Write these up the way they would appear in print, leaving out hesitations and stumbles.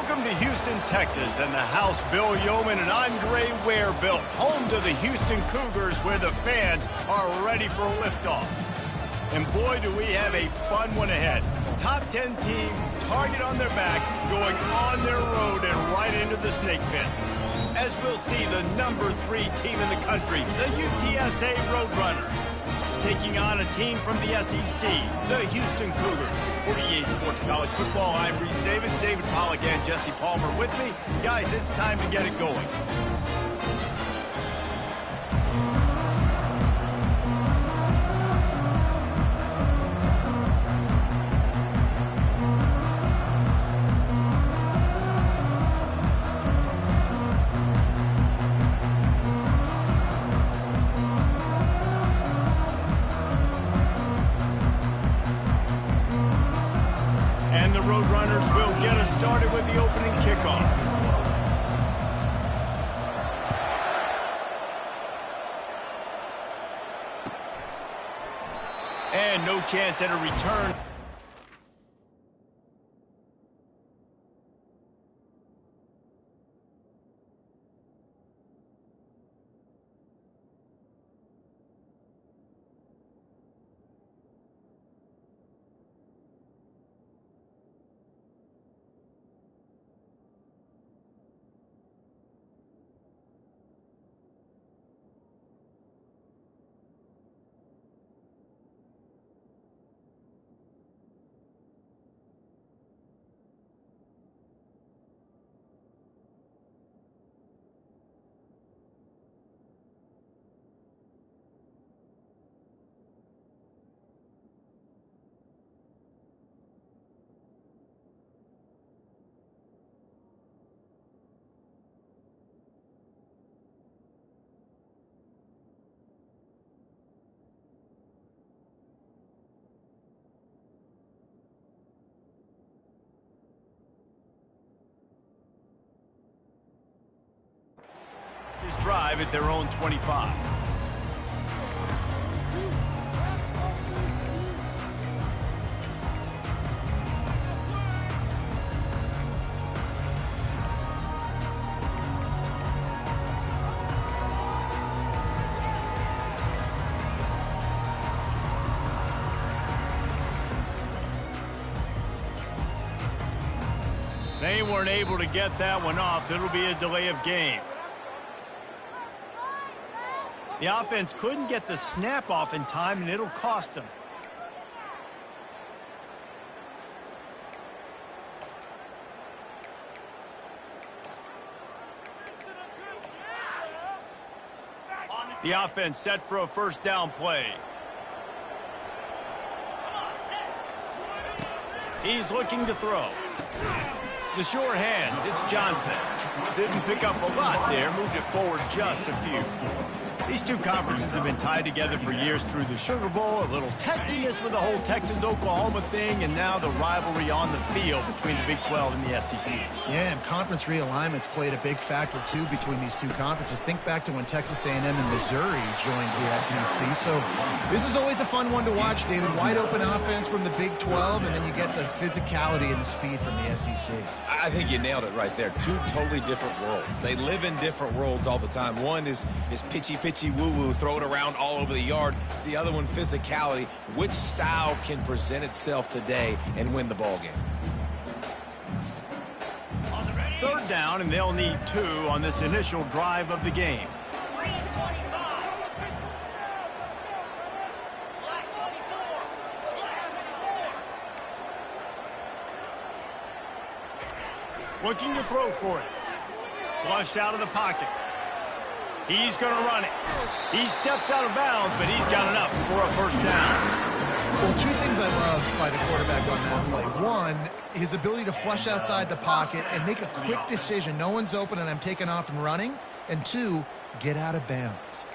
Welcome to Houston, Texas, and the house Bill Yeoman and Andre Ware built, home to the Houston Cougars, where the fans are ready for liftoff. And boy, do we have a fun one ahead. Top 10 team, target on their back, going on their road and right into the snake pit. As we'll see the number 3 team in the country, the UTSA Roadrunners, taking on a team from the SEC, the Houston Cougars. For EA Sports College Football, I'm Reese Davis, David Pollack, and Jesse Palmer with me. Guys, it's time to get it going. And the Roadrunners will get us started with the opening kickoff. And no chance at a return. This drive at their own 25. They weren't able to get that one off. It'll be a delay of game. The offense couldn't get the snap off in time, and it'll cost them. The offense set for a first down play. He's looking to throw. The sure hands, it's Johnson. Didn't pick up a lot there, moved it forward just a few. These two conferences have been tied together for years through the Sugar Bowl, a little testiness with the whole Texas-Oklahoma thing, and now the rivalry on the field between the Big 12 and the SEC. Yeah, and conference realignments played a big factor, too, between these two conferences. Think back to when Texas A&M and Missouri joined the SEC. So this is always a fun one to watch, David. Wide open offense from the Big 12, and then you get the physicality and the speed from the SEC. I think you nailed it right there. Two totally different worlds. They live in different worlds all the time. One is pitchy woo-woo, throw it around all over the yard. The other one, physicality. Which style can present itself today and win the ball game? Third down, and they'll need 2 on this initial drive of the game. Looking to throw for it. Flushed out of the pocket. He's going to run it. He steps out of bounds, but he's got enough for a first down. Well, 2 things I love by the quarterback on that play. One, his ability to flush outside the pocket and make a quick decision. No one's open and I'm taking off and running. And 2, get out of bounds.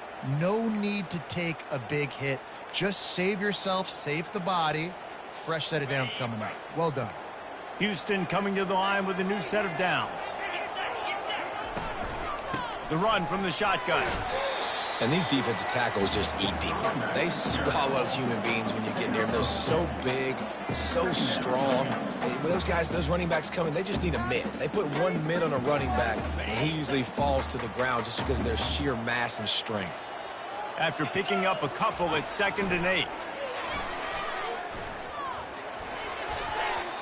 No need to take a big hit. Just save yourself, save the body. Fresh set of downs coming up. Well done. Houston coming to the line with a new set of downs. The run from the shotgun. And these defensive tackles just eat people. They swallow human beings when you get near them. They're so big, so strong. When those guys, those running backs come in, they just need a mitt. They put one mitt on a running back, and he usually falls to the ground just because of their sheer mass and strength. After picking up a couple, it's 2nd and 8.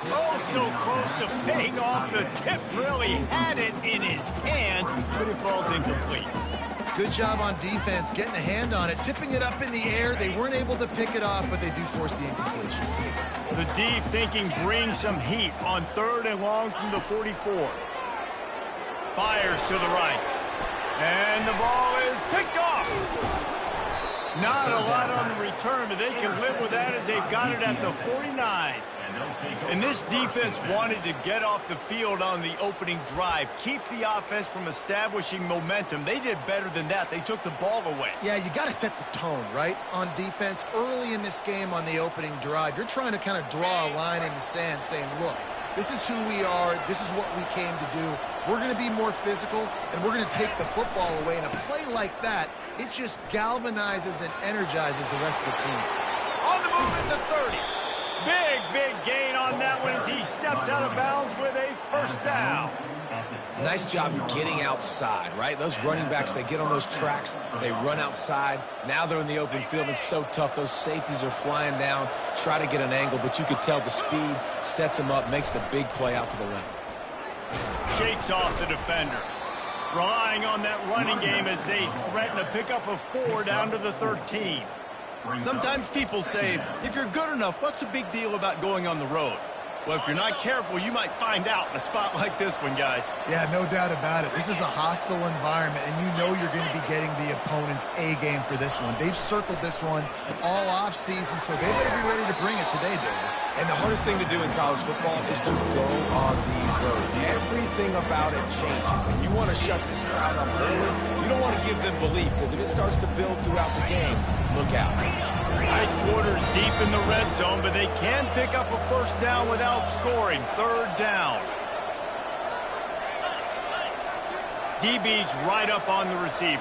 Oh, so close to paying off the tip drill. He had it in his hands, but it falls incomplete. Good job on defense, getting a hand on it, tipping it up in the air. They weren't able to pick it off, but they do force the incompletion. The D thinking bring some heat on 3rd and long from the 44. Fires to the right. And the ball is picked off. Not a lot on the return, but they can live with that as they've got it at the 49. And this defense wanted to get off the field on the opening drive, keep the offense from establishing momentum. They did better than that. They took the ball away. Yeah, you got to set the tone, right, on defense. Early in this game on the opening drive, you're trying to kind of draw a line in the sand saying, look, this is who we are. This is what we came to do. We're going to be more physical, and we're going to take the football away. And a play like that, it just galvanizes and energizes the rest of the team. On the move at the 30. Big gain on that one as he steps out of bounds with a 1st down. Nice job getting outside, right? Those running backs, they get on those tracks, they run outside. Now they're in the open field. It's so tough. Those safeties are flying down, try to get an angle, but you could tell the speed sets them up, makes the big play out to the left. Shakes off the defender. Relying on that running game as they threaten to pick up a 4 down to the 13. Sometimes people say, if you're good enough, what's the big deal about going on the road? Well, if you're not careful, you might find out in a spot like this one, guys. Yeah, no doubt about it. This is a hostile environment, and you know you're going to be getting the opponent's A game for this one. They've circled this one all offseason, so they better be ready to bring it today, David. And the hardest thing to do in college football is to go on the road. Everything about it changes, and you want to shut this crowd up early. You don't want to give them belief, because if it starts to build throughout the game, look out. Right quarters deep in the red zone, but they can pick up a 1st down without scoring. 3rd down. DB's right up on the receivers.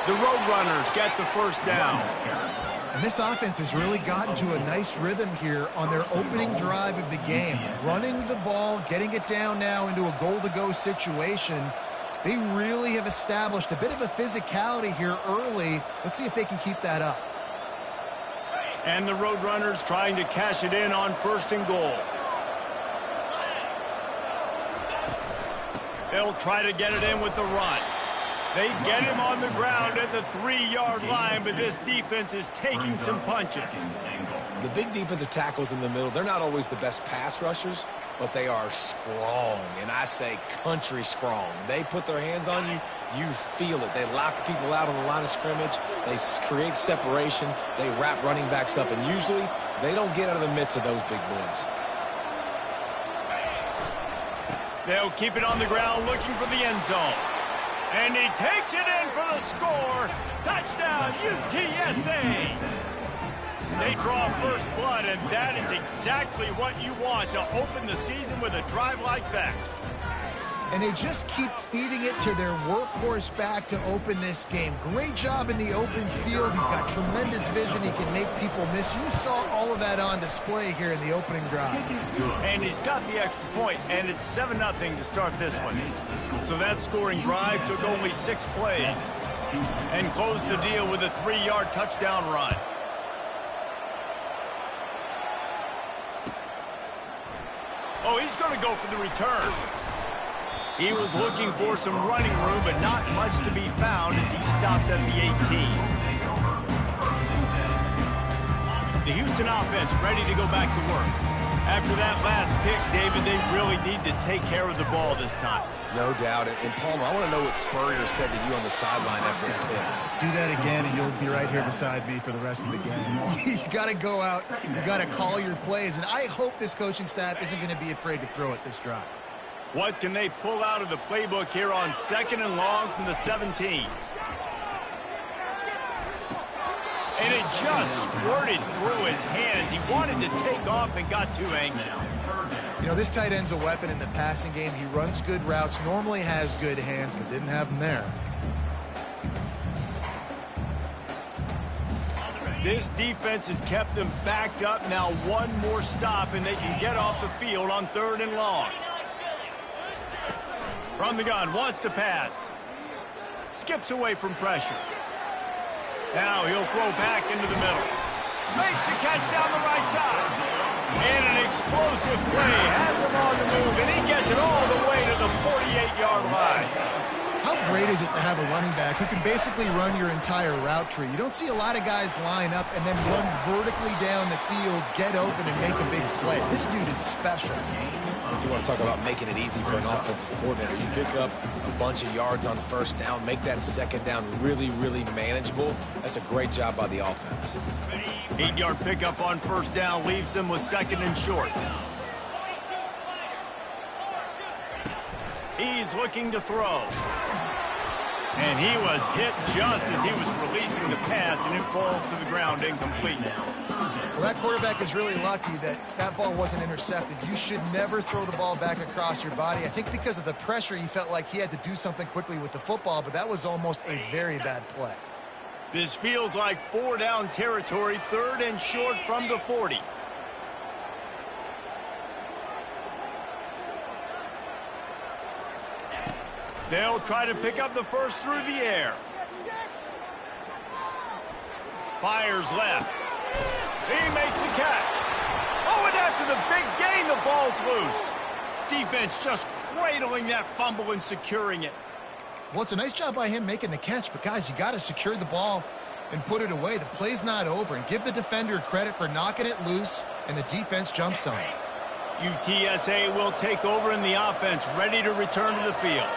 The Roadrunners get the 1st down. And this offense has really gotten to a nice rhythm here on their opening drive of the game. Running the ball, getting it down now into a goal-to-go situation. They really have established a bit of a physicality here early. Let's see if they can keep that up. And the Roadrunners trying to cash it in on 1st and goal. They'll try to get it in with the run. They get him on the ground at the 3-yard line, but this defense is taking some punches. The big defensive tackles in the middle, they're not always the best pass rushers, but they are strong, and I say country strong. They put their hands on you, you feel it. They lock people out on the line of scrimmage. They create separation. They wrap running backs up, and usually they don't get out of the midst of those big boys. They'll keep it on the ground looking for the end zone. And he takes it in for the score. Touchdown, UTSA. They draw first blood, and that is exactly what you want to open the season with a drive like that. And they just keep feeding it to their workhorse back to open this game. Great job in the open field. He's got tremendous vision. He can make people miss. You saw all of that on display here in the opening drive. And he's got the extra point, and it's 7-0 to start this one. So that scoring drive took only 6 plays and closed the deal with a 3-yard touchdown run. Oh, he's going to go for the return. He was looking for some running room, but not much to be found as he stopped at the 18. The Houston offense ready to go back to work. After that last pick, David, they really need to take care of the ball this time. No doubt. And Palmer, I want to know what Spurrier said to you on the sideline after a pick. Do that again, and you'll be right here beside me for the rest of the game. You got to go out. You got to call your plays, and I hope this coaching staff isn't going to be afraid to throw it this drive. What can they pull out of the playbook here on 2nd and long from the 17? And it just squirted through his hands. He wanted to take off and got too anxious. You know, this tight end's a weapon in the passing game. He runs good routes, normally has good hands, but didn't have them there. This defense has kept them backed up. Now one more stop, and they can get off the field on 3rd and long. From the gun, wants to pass. Skips away from pressure. Now he'll throw back into the middle. Makes the catch down the right side. And an explosive play has him on the move, and he gets it all the way to the 48-yard line. How great is it to have a running back who can basically run your entire route tree? You don't see a lot of guys line up and then run vertically down the field, get open, and make a big play. This dude is special. You want to talk about making it easy for an offensive coordinator. You pick up a bunch of yards on 1st down, make that 2nd down really, really manageable. That's a great job by the offense. 8-yard pickup on 1st down leaves them with 2nd and short. He's looking to throw. And he was hit just as he was releasing the pass, and it falls to the ground incomplete. Well, that quarterback is really lucky that that ball wasn't intercepted. You should never throw the ball back across your body. I think because of the pressure, he felt like he had to do something quickly with the football, but that was almost a very bad play. This feels like 4-down territory, 3rd and short from the 40. They'll try to pick up the first through the air. Fires left. He makes the catch. Oh, and after the big gain, the ball's loose. Defense just cradling that fumble and securing it. Well, it's a nice job by him making the catch, but guys, you got to secure the ball and put it away. The play's not over, and give the defender credit for knocking it loose, and the defense jumps on it. UTSA will take over in the offense, ready to return to the field.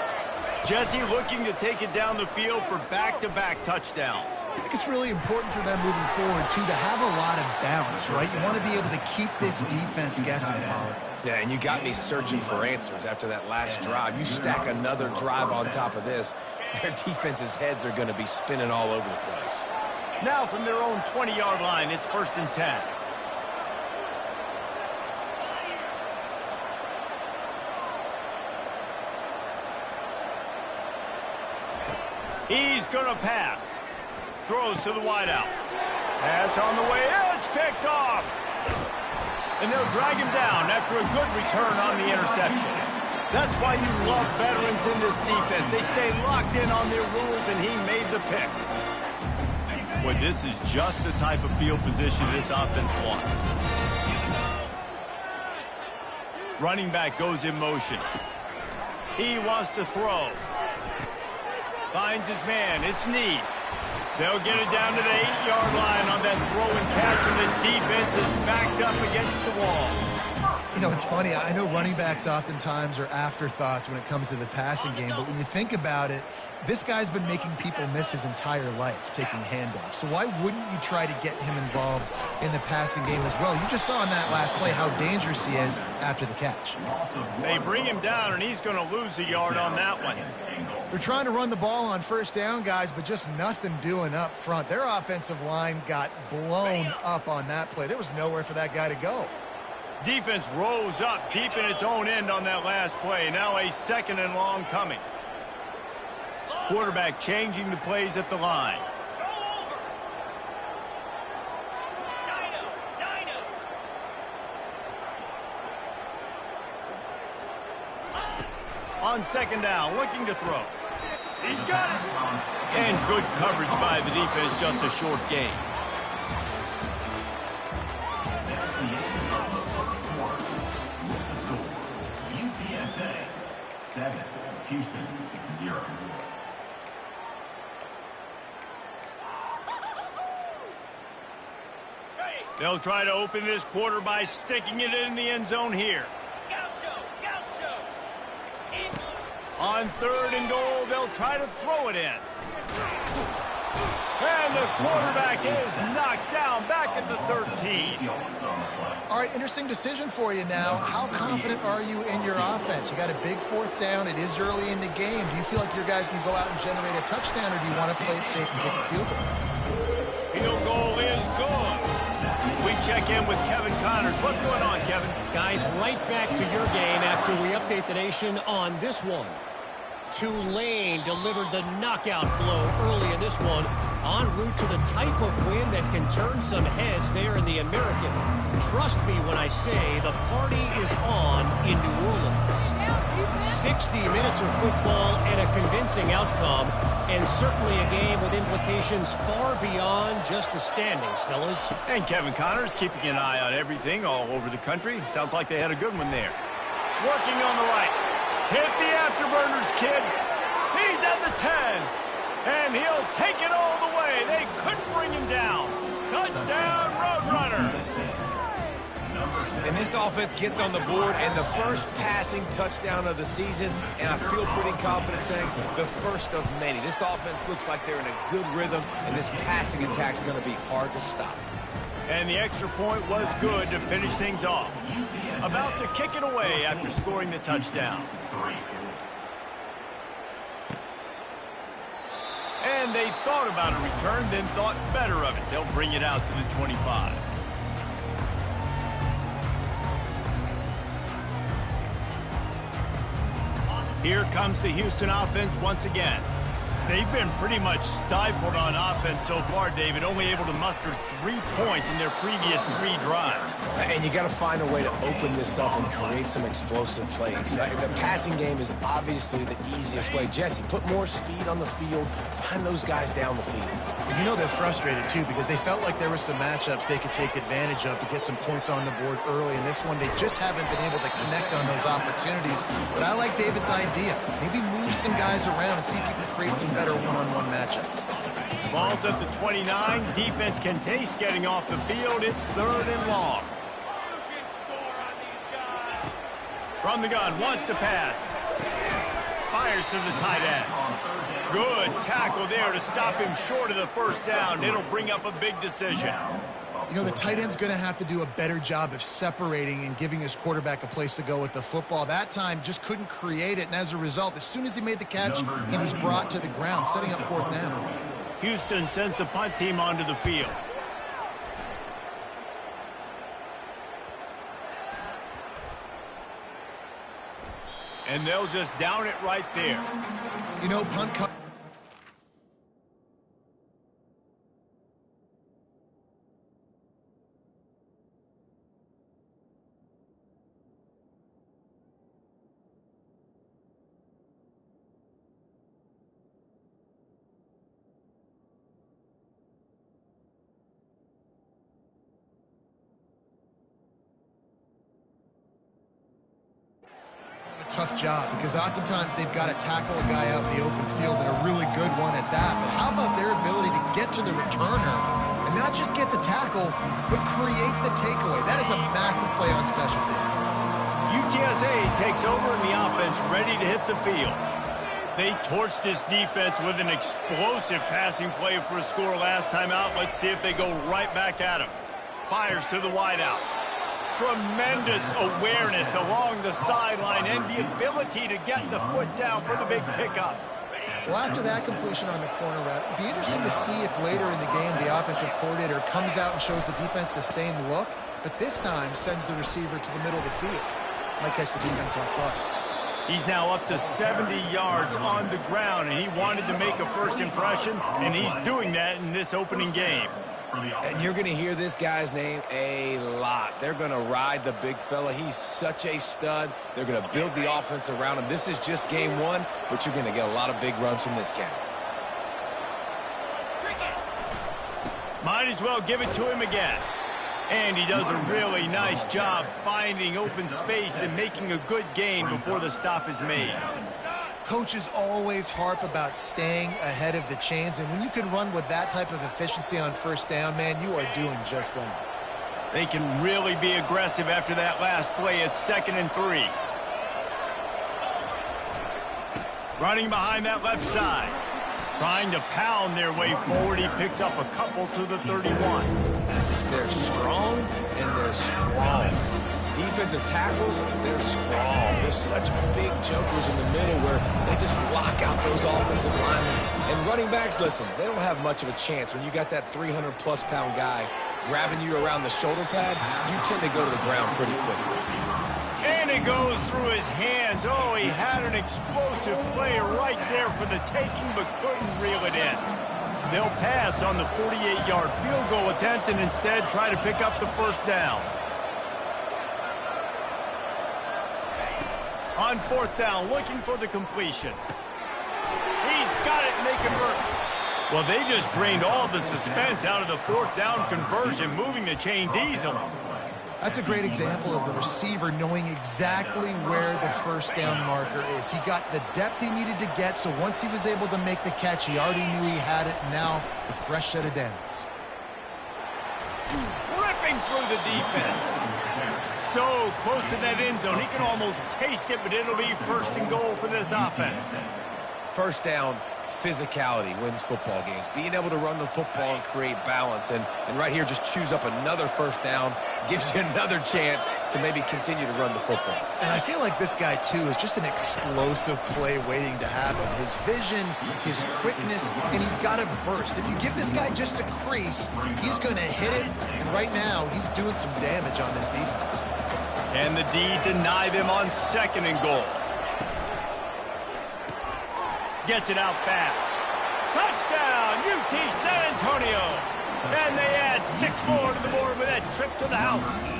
Jesse looking to take it down the field for back-to-back touchdowns. I think it's really important for them moving forward, too, to have a lot of bounce, right? You want to be able to keep this defense guessing, Pollard. Yeah, and you got me searching for answers after that last drive. You stack another drive on top of this, their defense's heads are going to be spinning all over the place. Now from their own 20-yard line, it's 1st and 10. He's going to pass. Throws to the wideout. Pass on the way. It's picked off. And they'll drag him down after a good return on the interception. That's why you love veterans in this defense. They stay locked in on their rules, and he made the pick. Boy, this is just the type of field position this offense wants. Running back goes in motion. He wants to throw. Finds his man. It's Need. They'll get it down to the 8-yard line on that throw and catch, and the defense is backed up against the wall. You know, it's funny. I know running backs oftentimes are afterthoughts when it comes to the passing game, but when you think about it, this guy's been making people miss his entire life taking handoffs. So why wouldn't you try to get him involved in the passing game as well? You just saw in that last play how dangerous he is after the catch. They bring him down, and he's going to lose a yard on that one. They're trying to run the ball on 1st down, guys, but just nothing doing up front. Their offensive line got blown up on that play. There was nowhere for that guy to go. Defense rose up deep in its own end on that last play. Now a 2nd and long coming. Quarterback changing the plays at the line. On 2nd down, looking to throw. He's got it. And good coverage by the defense, just a short gain. UTSA 7, Houston 0. They'll try to open this quarter by sticking it in the end zone here. On 3rd and goal, they'll try to throw it in. And the quarterback is knocked down back at the 13. All right, interesting decision for you now. How confident are you in your offense? You got a big 4th down. It is early in the game. Do you feel like your guys can go out and generate a touchdown, or do you want to play it safe and kick the field goal? Field goal is good. We check in with Kevin Connors. What's going on, Kevin? Guys, right back to your game after we update the nation on this one. Tulane delivered the knockout blow early in this one, en route to the type of win that can turn some heads there in the American. Trust me when I say the party is on in New Orleans. 60 minutes of football and a convincing outcome, and certainly a game with implications far beyond just the standings, fellas. And Kevin Connors keeping an eye on everything all over the country. Sounds like they had a good one there. Working on the right. Hit the afterburners, kid. He's at the 10. And he'll take it all the way. They couldn't bring him down. Touchdown, Roadrunner. And this offense gets on the board, and the first passing touchdown of the season, and I feel pretty confident saying the first of many. This offense looks like they're in a good rhythm, and this passing attack's going to be hard to stop. And the extra point was good to finish things off. About to kick it away after scoring the touchdown. And they thought about a return, then thought better of it. They'll bring it out to the 25. Here comes the Houston offense once again. They've been pretty much stifled on offense so far, David, only able to muster 3 points in their previous 3 drives. And you got to find a way to open this up and create some explosive plays. The passing game is obviously the easiest way. Jesse, put more speed on the field. Find those guys down the field. And you know they're frustrated, too, because they felt like there were some matchups they could take advantage of to get some points on the board early. In this one, they just haven't been able to connect on those opportunities. But I like David's idea. Maybe move some guys around and see if you can create some better one-on-one matchups. Ball's at the 29. Defense can taste getting off the field. It's 3rd and long. From the gun, wants to pass. Fires to the tight end. Good tackle there to stop him short of the first down. It'll bring up a big decision. You know, the tight end's going to have to do a better job of separating and giving his quarterback a place to go with the football. That time just couldn't create it, and as a result, as soon as he made the catch, he was brought to the ground, setting up 4th down. Houston sends the punt team onto the field. And they'll just down it right there. You know, punt coverage. Tough job because oftentimes they've got to tackle a guy out in the open field, and a really good one at that. But how about their ability to get to the returner and not just get the tackle, but create the takeaway? That is a massive play on special teams. UTSA takes over in the offense, ready to hit the field. They torched this defense with an explosive passing play for a score last time out. Let's see if they go right back at him. Fires to the wideout. Tremendous awareness along the sideline and the ability to get the foot down for the big pickup. Well, after that completion on the corner route, it'd be interesting to see if later in the game the offensive coordinator comes out and shows the defense the same look, but this time sends the receiver to the middle of the field. Might catch the defense off guard. He's now up to 70 yards on the ground, and he wanted to make a first impression, and he's doing that in this opening game. And you're going to hear this guy's name a lot. They're going to ride the big fella. He's such a stud. They're going to build the offense around him. This is just game 1, but you're going to get a lot of big runs from this guy. Might as well give it to him again. And he does a really nice job finding open space and making a good gain before the stop is made. Coaches always harp about staying ahead of the chains, and when you can run with that type of efficiency on first down, man, you are doing just that. They can really be aggressive after that last play. It's 2nd and 3. Running behind that left side. Trying to pound their way forward. He picks up a couple to the 31. They're strong and they're strong. Defensive tackles, they're strong. There's such big jokers in the middle where they just lock out those offensive linemen. And running backs, listen, they don't have much of a chance when you got that 300-plus-pound guy grabbing you around the shoulder pad, you tend to go to the ground pretty quickly. And it goes through his hands. Oh, he had an explosive play right there for the taking, but couldn't reel it in. They'll pass on the 48-yard field goal attempt and instead try to pick up the first down. On fourth down, looking for the completion. He's got it, and they convert. Well, they just drained all the suspense out of the fourth down conversion, moving the chains easily. That's a great example of the receiver knowing exactly where the first down marker is. He got the depth he needed to get, so once he was able to make the catch, he already knew he had it, and now a fresh set of downs. Ripping through the defense. So close to that end zone. He can almost taste it, but it'll be first and goal for this offense. First down, physicality wins football games. Being able to run the football and create balance. And right here, just choose up another first down, gives you another chance to maybe continue to run the football. And I feel like this guy, too, is just an explosive play waiting to happen. His vision, his quickness, and he's got a burst. If you give this guy just a crease, he's going to hit it. And right now, he's doing some damage on this defense. Can the D deny them on second and goal? Gets it out fast. Touchdown, UT San Antonio. And they add 6 more to the board with that trip to the house.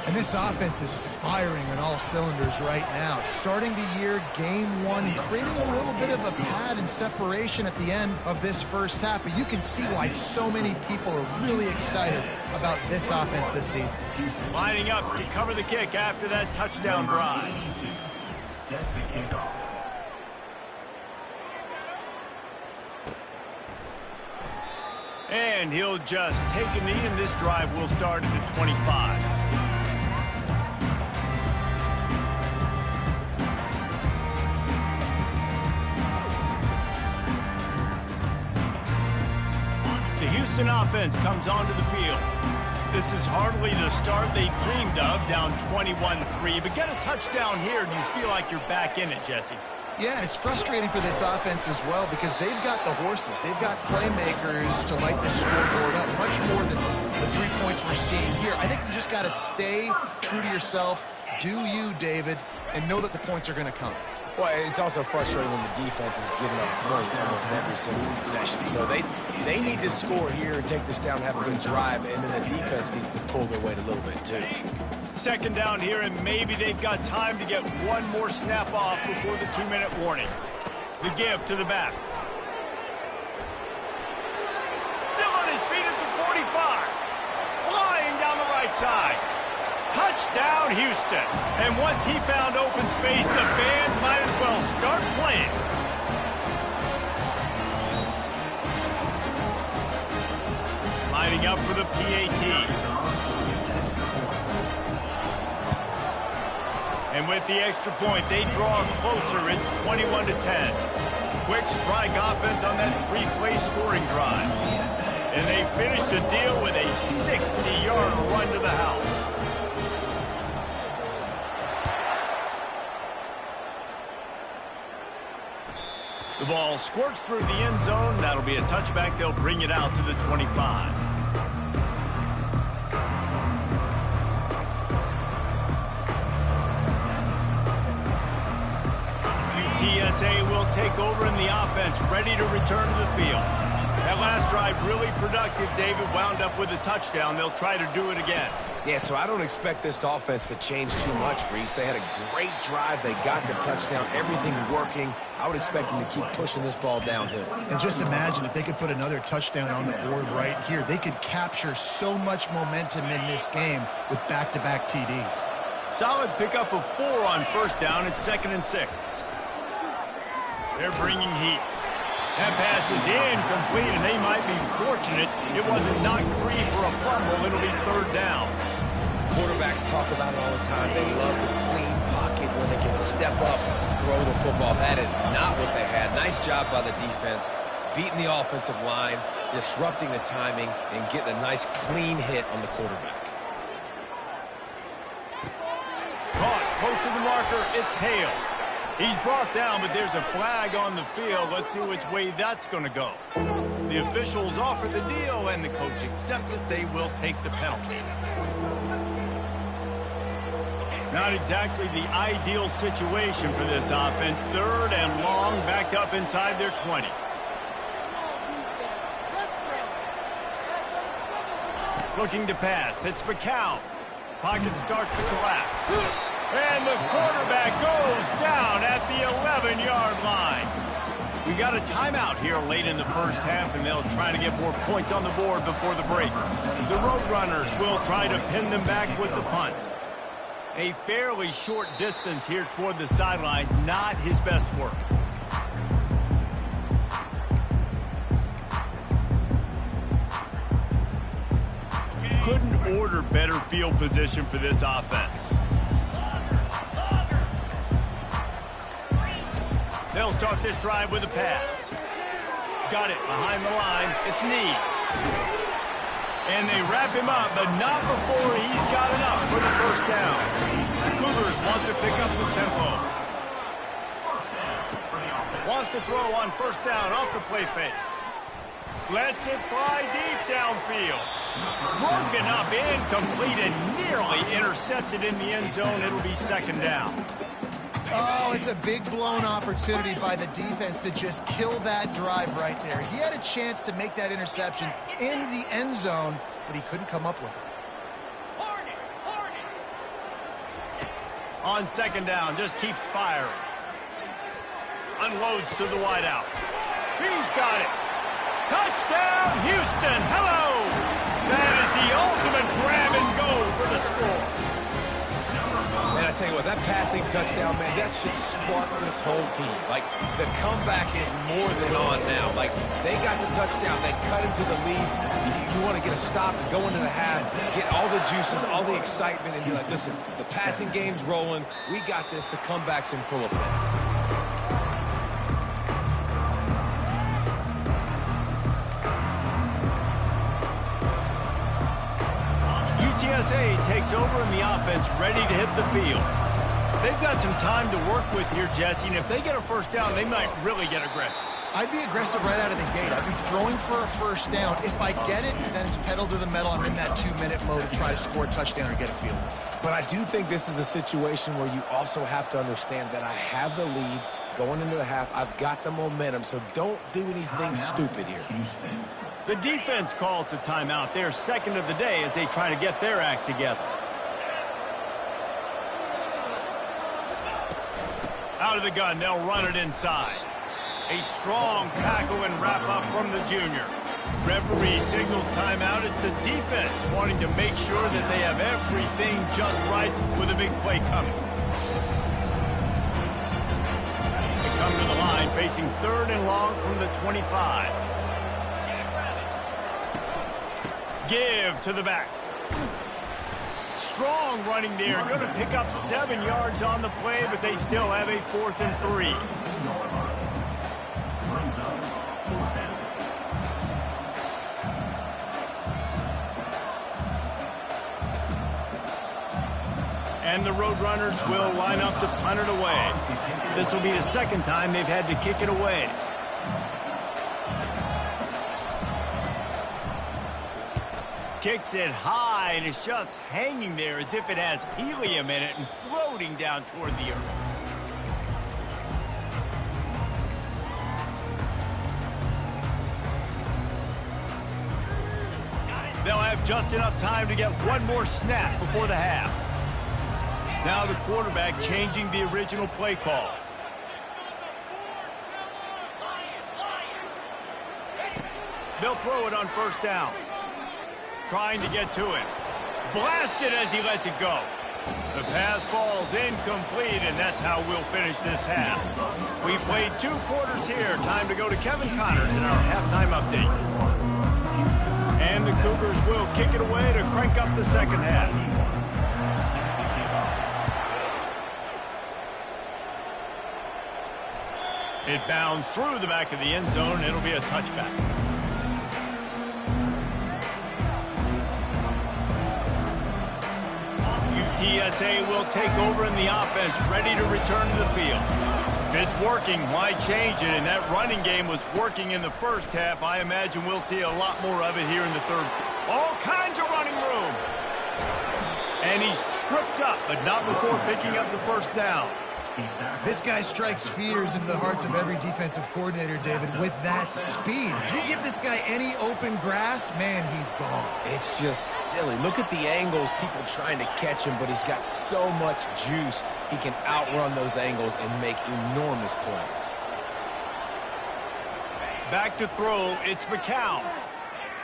And this offense is firing on all cylinders right now. Starting the year, game 1, and creating a little bit of a pad and separation at the end of this first half. But you can see why so many people are really excited about this offense this season. Lining up to cover the kick after that touchdown drive. Sets a kickoff. And he'll just take a knee, and this drive will start at the 25. The Houston offense comes onto the field. This is hardly the start they dreamed of, down 21-3. But get a touchdown here, and you feel like you're back in it, Jesse. Yeah, and it's frustrating for this offense as well because they've got the horses. They've got playmakers to light the scoreboard up, much more than the 3 points we're seeing here. I think you just got to stay true to yourself, do you, David, and know that the points are going to come. Well, it's also frustrating when the defense is giving up points almost every single possession. So they need to score here and take this down and have a good drive, and then the defense needs to pull their weight a little bit too. Second down here, and maybe they've got time to get one more snap off before the 2-minute warning. The give to the back. Still on his feet at the 45. Flying down the right side. Touchdown, Houston. And once he found open space, the band might as well start playing. Lining up for the PAT. And with the extra point, they draw closer. It's 21-10. Quick strike offense on that 3-play scoring drive. And they finish the deal with a 60-yard run to the house. The ball squirts through the end zone. That'll be a touchback. They'll bring it out to the 25. UTSA will take over in the offense, ready to return to the field. That last drive really productive. David wound up with a touchdown. They'll try to do it again. Yeah, so I don't expect this offense to change too much, Reese. They had a great drive. They got the touchdown. Everything working. I would expect them to keep pushing this ball downhill. And just imagine if they could put another touchdown on the board right here. They could capture so much momentum in this game with back-to-back TDs. Solid pickup of 4 on first down. It's 2nd and 6. They're bringing heat. That pass is incomplete, and they might be fortunate it wasn't knocked free for a fumble. It'll be 3rd down. Quarterbacks talk about it all the time. They love the clean pocket when they can step up and throw the football. That is not what they had. Nice job by the defense, beating the offensive line, disrupting the timing, and getting a nice clean hit on the quarterback. Caught, close to the marker, it's Hale. He's brought down, but there's a flag on the field. Let's see which way that's going to go. The officials offer the deal, and the coach accepts it. They will take the penalty. Not exactly the ideal situation for this offense. 3rd and long, backed up inside their 20. Looking to pass. It's McCown. Pocket starts to collapse. And the quarterback goes down at the 11-yard line. We got a timeout here late in the first half, and they'll try to get more points on the board before the break. The Roadrunners will try to pin them back with the punt. A fairly short distance here toward the sidelines, not his best work. Couldn't order better field position for this offense. They'll start this drive with a pass. Got it behind the line. It's Need. And they wrap him up, but not before he's got enough for the first down. The Cougars want to pick up the tempo. Wants to throw on first down off the play fake. Lets it fly deep downfield. Broken up, incomplete, and nearly intercepted in the end zone. It'll be 2nd down. Oh, it's a big blown opportunity by the defense to just kill that drive right there. He had a chance to make that interception in the end zone, but he couldn't come up with it. On 2nd down, just keeps firing. Unloads to the wideout. He's got it. Touchdown, Houston. Hello. That is the ultimate grab and go for the score. Man, I tell you what, that passing touchdown, man, that should spark this whole team. Like, the comeback is more than on now. Like, they got the touchdown. They cut into the lead. You want to get a stop and go into the half, get all the juices, all the excitement, and be like, listen, the passing game's rolling. We got this. The comeback's in full effect. UTSA takes over in the offense, ready to hit the field. They've got some time to work with here, Jesse, and if they get a first down, they might really get aggressive. I'd be aggressive right out of the gate. I'd be throwing for a first down. If I get it, then it's pedal to the metal. I'm in that 2-minute mode to try to score a touchdown or get a field. But I do think this is a situation where you also have to understand that I have the lead going into the half. I've got the momentum, so don't do anything stupid here. The defense calls the timeout. Their 2nd of the day as they try to get their act together. Out of the gun, they'll run it inside. A strong tackle and wrap up from the junior. Referee signals timeout. It's the defense wanting to make sure that they have everything just right with a big play coming. They come to the line facing 3rd and long from the 25. Give to the back. Strong running there. Going to pick up 7 yards on the play, but they still have a 4th and 3. And the Roadrunners will line up to punt it away. This will be the 2nd time they've had to kick it away. Kicks it high, and it's just hanging there as if it has helium in it and floating down toward the earth. They'll have just enough time to get one more snap before the half. Now the quarterback changing the original play call. They'll throw it on first down. Trying to get to him. Blasted as he lets it go. The pass falls incomplete, and that's how we'll finish this half. We played 2 quarters here. Time to go to Kevin Connors in our halftime update. And the Cougars will kick it away to crank up the 2nd half. It bounds through the back of the end zone. It'll be a touchback. UTSA will take over in the offense, ready to return to the field. it's working, why change it? And that running game was working in the first half. I imagine we'll see a lot more of it here in the third. All kinds of running room. And he's tripped up, but not before picking up the first down. This guy strikes fears into the hearts of every defensive coordinator, David, with that speed. If you give this guy any open grass, man, he's gone. It's just silly. Look at the angles, people trying to catch him, but he's got so much juice. He can outrun those angles and make enormous plays. Back to throw, it's McCown.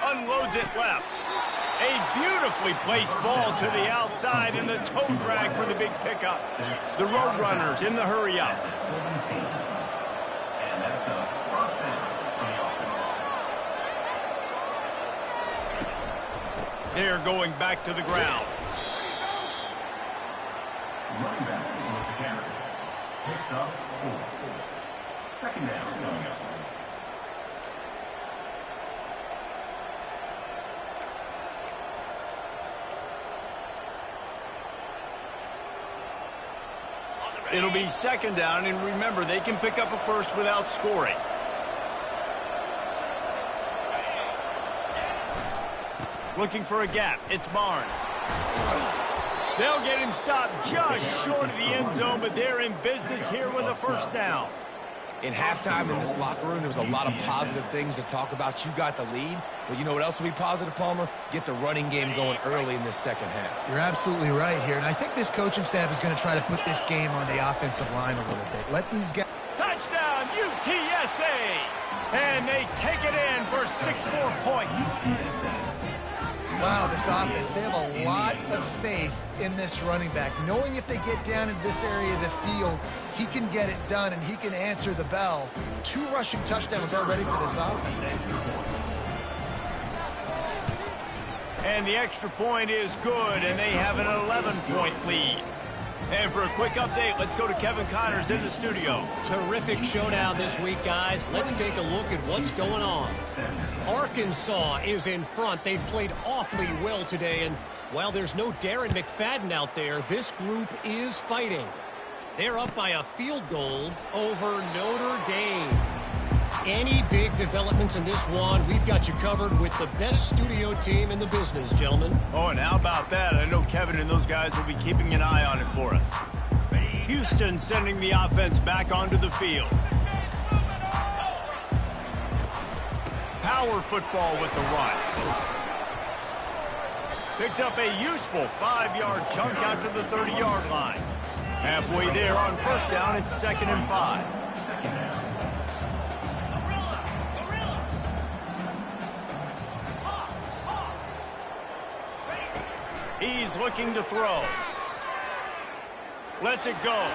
Unloads it left. A beautifully placed ball to the outside and the toe drag for the big pickup. The Roadrunners in the hurry up. And that's a first down for the offense. They're going back to the ground. Running back with the carry. Picks up 4. Second down coming up. It'll be second down, and remember, they can pick up a first without scoring. Looking for a gap. It's Barnes. They'll get him stopped just short of the end zone, but they're in business here with a first down. In halftime in this locker room, there was a lot of positive things to talk about. You got the lead, but you know what else will be positive, Palmer? Get the running game going early in this second half. You're absolutely right here, and I think this coaching staff is going to try to put this game on the offensive line a little bit. Let these guys... Touchdown, UTSA! And they take it in for 6 more points. Wow, this offense, they have a lot of faith in this running back. Knowing if they get down in this area of the field, he can get it done and he can answer the bell. 2 rushing touchdowns already for this offense. And the extra point is good, and they have an 11-point lead. And for a quick update, let's go to Kevin Connors in the studio. Terrific showdown this week, guys. Let's take a look at what's going on. Arkansas is in front. They've played awfully well today, and while there's no Darren McFadden out there, this group is fighting. They're up by a field goal over Notre Dame. Any big developments in this one, we've got you covered with the best studio team in the business, gentlemen. Oh, and how about that? I know Kevin and those guys will be keeping an eye on it for us. Houston sending the offense back onto the field. Power football with the run. Picks up a useful 5-yard chunk out to the 30-yard line. Halfway there on first down, it's 2nd and 5. He's looking to throw. Lets it go.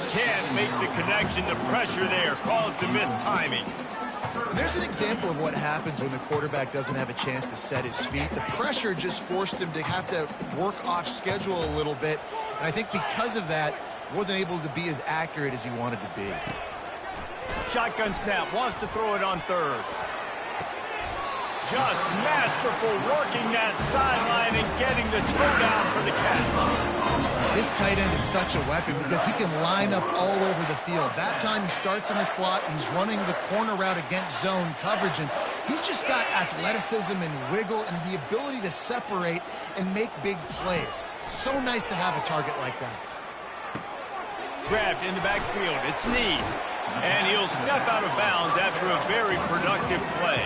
Can't make the connection. The pressure there caused the missed timing. There's an example of what happens when the quarterback doesn't have a chance to set his feet. The pressure just forced him to have to work off schedule a little bit. And I think because of that, wasn't able to be as accurate as he wanted to be. Shotgun snap. Wants to throw it on 3rd. Just masterful working that sideline and getting the toe down for the catch. This tight end is such a weapon because he can line up all over the field. That time he starts in the slot, he's running the corner route against zone coverage, and he's just got athleticism and wiggle and the ability to separate and make big plays. So nice to have a target like that. Grabbed in the backfield. It's Snead. And he'll step out of bounds after a very productive play.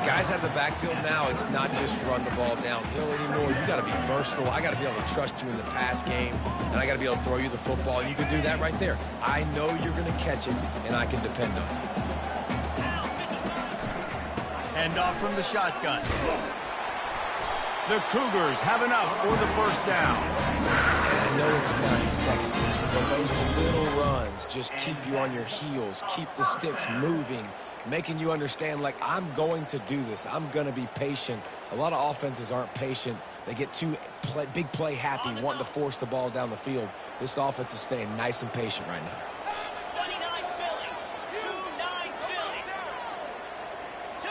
Guys out of the backfield now, it's not just run the ball downhill anymore. You got to be versatile. I got to be able to trust you in the pass game, and I got to be able to throw you the football. And you can do that right there. I know you're going to catch it, and I can depend on it. Hand off from the shotgun. The Cougars have enough for the first down. And I know it's not sexy, but those little runs just keep you on your heels, keep the sticks moving, making you understand, like, I'm going to do this. I'm going to be patient. A lot of offenses aren't patient. They get too big play happy, wanting to force the ball down the field. This offense is staying nice and patient right now.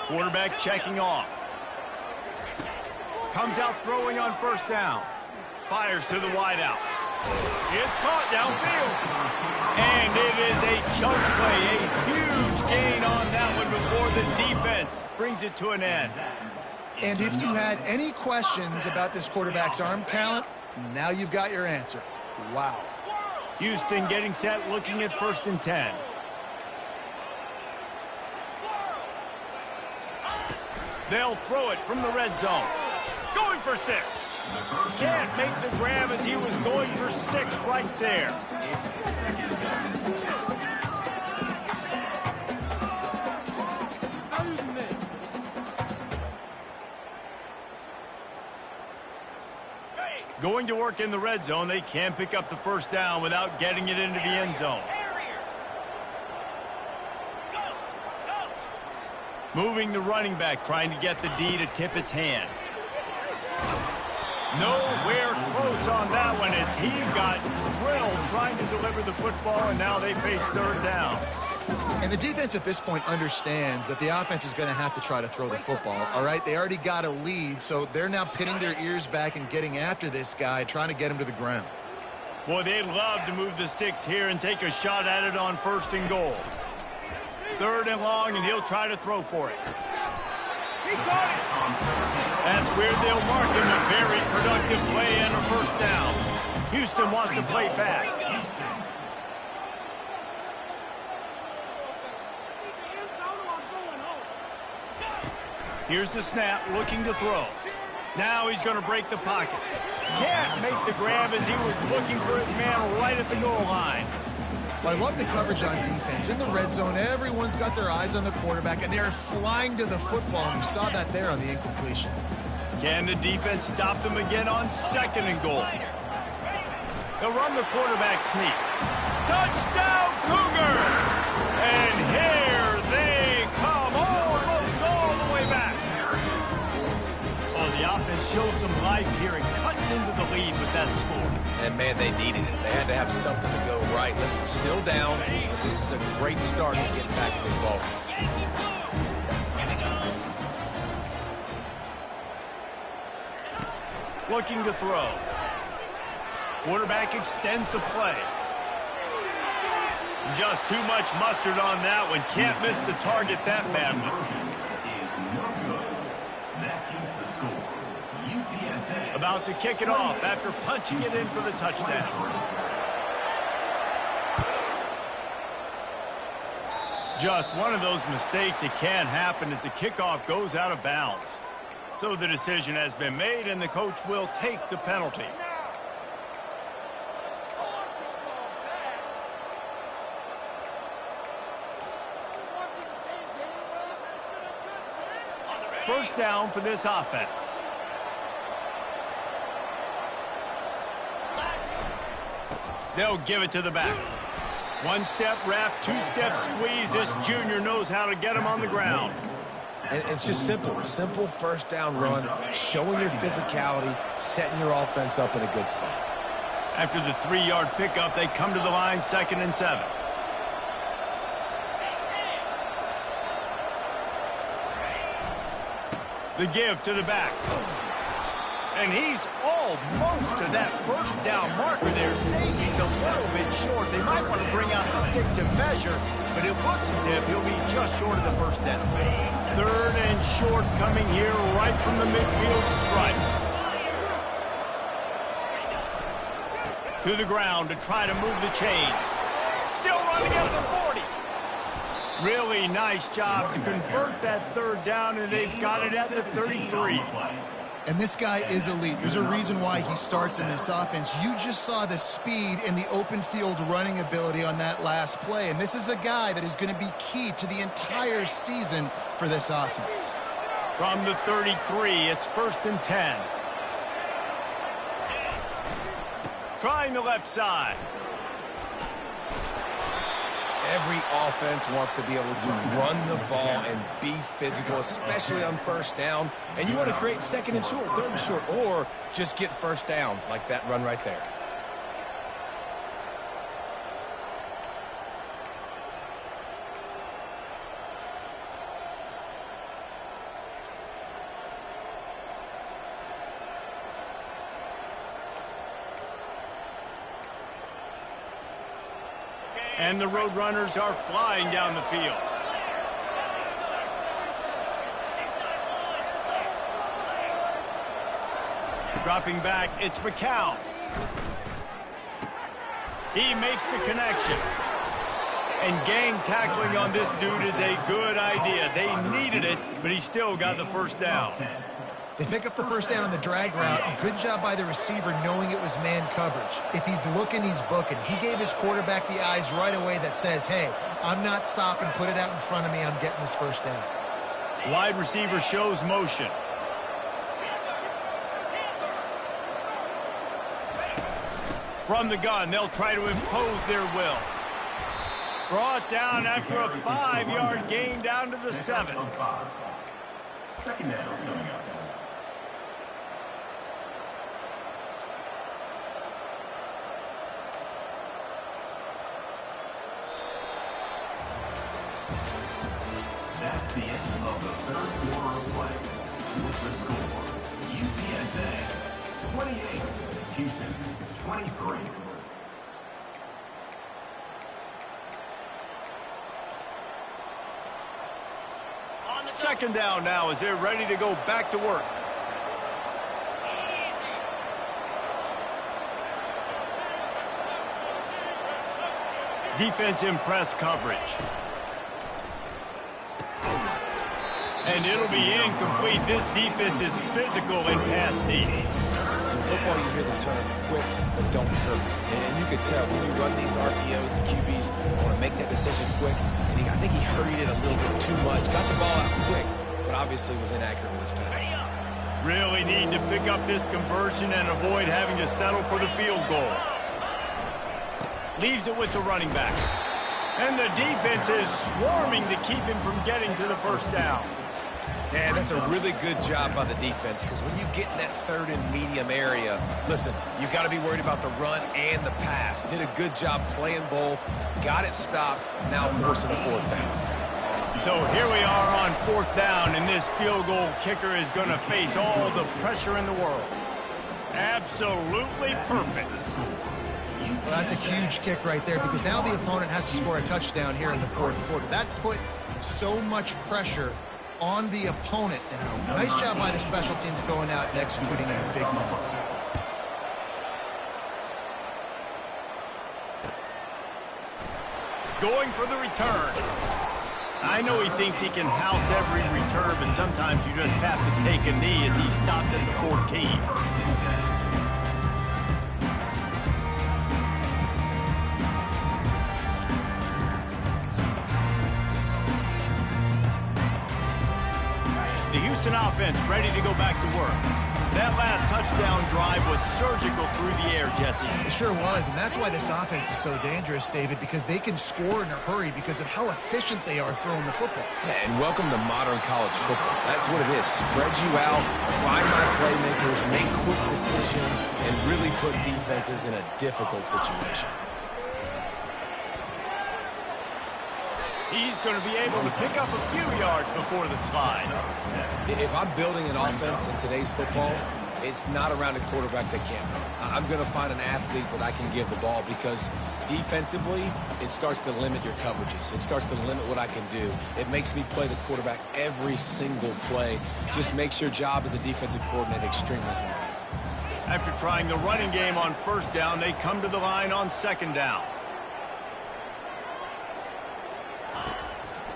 Quarterback checking off. Comes out throwing on first down. Fires to the wideout. It's caught downfield. And it is a chunk play, a huge gain on that one before the defense brings it to an end. And if you had any questions about this quarterback's arm talent, now you've got your answer. Wow. Houston getting set, looking at 1st and 10. They'll throw it from the red zone. Going for 6. Can't make the grab as he was going for 6 right there. Going to work in the red zone, they can't pick up the 1st down without getting it into the end zone. Moving the running back, trying to get the D to tip its hand. Nowhere close on that one as he got drilled trying to deliver the football, and now they face 3rd down. And the defense at this point understands that the offense is going to have to try to throw the football, all right? They already got a lead, so they're now pinning their ears back and getting after this guy, trying to get him to the ground. Boy, they'd love to move the sticks here and take a shot at it on 1st and goal. 3rd and long, and he'll try to throw for it. He got it! That's where they'll mark him a very productive play and a 1st down. Houston wants to play fast. Here's the snap, looking to throw. Now he's going to break the pocket. Can't make the grab as he was looking for his man right at the goal line. Well, I love the coverage on defense. In the red zone, everyone's got their eyes on the quarterback, and they're flying to the football, and you saw that there on the incompletion. Can the defense stop them again on 2nd and goal? They'll run the quarterback sneak. Touchdown, Cougars! And here they come, almost all the way back. Oh, the offense shows some life here and cuts into the lead with that score. And, man, they needed it. They had to have something to go right. Listen, still down, but this is a great start to getting back in this ball game. Looking to throw. Quarterback extends the play. Just too much mustard on that one. Can't miss the target that badly. About to kick it off after punching it in for the touchdown. Just one of those mistakes that can happen as the kickoff goes out of bounds. So the decision has been made, and the coach will take the penalty. First down for this offense. They'll give it to the back. 1-step wrap, 2-step squeeze. This junior knows how to get him on the ground. And it's just simple 1st down run, showing your physicality, setting your offense up in a good spot. After the 3-yard pickup, they come to the line, 2nd and 7. The give to the back. And he's almost to that 1st down marker there, saying he's a little bit short. They might want to bring out the sticks and measure, but it looks as if he'll be just short of the 1st down. 3rd and short coming here right from the midfield stripe. To the ground to try to move the chains. Still running at the 40. Really nice job to convert that 3rd down, and they've got it at the 33. And this guy is elite. There's a reason why he starts in this offense. You just saw the speed and the open field running ability on that last play. And this is a guy that is going to be key to the entire season for this offense. From the 33, it's 1st and 10. Trying the left side. Every offense wants to be able to run the ball and be physical, especially on 1st down. And you want to create 2nd and short, 3rd and short, or just get 1st downs like that run right there. And the Roadrunners are flying down the field. Dropping back, it's McCown. He makes the connection. And gang tackling on this dude is a good idea. They needed it, but he still got the first down. They pick up the first down on the drag route. Good job by the receiver knowing it was man coverage. If he's looking, he's booking. He gave his quarterback the eyes right away that says, hey, I'm not stopping. Put it out in front of me. I'm getting this first down. Wide receiver shows motion. From the gun, they'll try to impose their will. Brought down after a 5-yard gain down to the 7. Second down coming up. That's the end of the third quarter of play. With the score, UTSA 28, Houston 23. Second down now as they're ready to go back to work. Defense in press coverage. And it'll be incomplete. This defense is physical in pass D. In football, you hear the term quick, but don't hurt. And you can tell when you run these RPOs, the QBs want to make that decision quick. And I think he hurried it a little bit too much. Got the ball out quick, but obviously was inaccurate with his pass. Really need to pick up this conversion and avoid having to settle for the field goal. Leaves it with the running back. And the defense is swarming to keep him from getting to the first down. And that's a really good job by the defense, because when you get in that third and medium area, listen, you've got to be worried about the run and the pass. Did a good job playing both, got it stopped, now forcing a fourth down. So here we are on fourth down, and this field goal kicker is going to face all the pressure in the world. Absolutely perfect. Well, that's a huge kick right there, because now the opponent has to score a touchdown here in the fourth quarter. That put so much pressure on the opponent. And nice job by the special teams going out and executing in a big moment. Going for the return. I know he thinks he can house every return, but sometimes you just have to take a knee as he stopped at the 14. The Houston offense ready to go back to work. That last touchdown drive was surgical through the air, Jesse. It sure was, and that's why this offense is so dangerous, David, because they can score in a hurry because of how efficient they are throwing the football. Yeah, and welcome to modern college football. That's what it is. Spread you out, find my playmakers, make quick decisions, and really put defenses in a difficult situation. He's going to be able to pick up a few yards before the slide. If I'm building an offense in today's football, it's not around a quarterback that can't run. I'm going to find an athlete that I can give the ball, because defensively, it starts to limit your coverages. It starts to limit what I can do. It makes me play the quarterback every single play. Just makes your job as a defensive coordinator extremely hard. After trying the running game on first down, they come to the line on second down.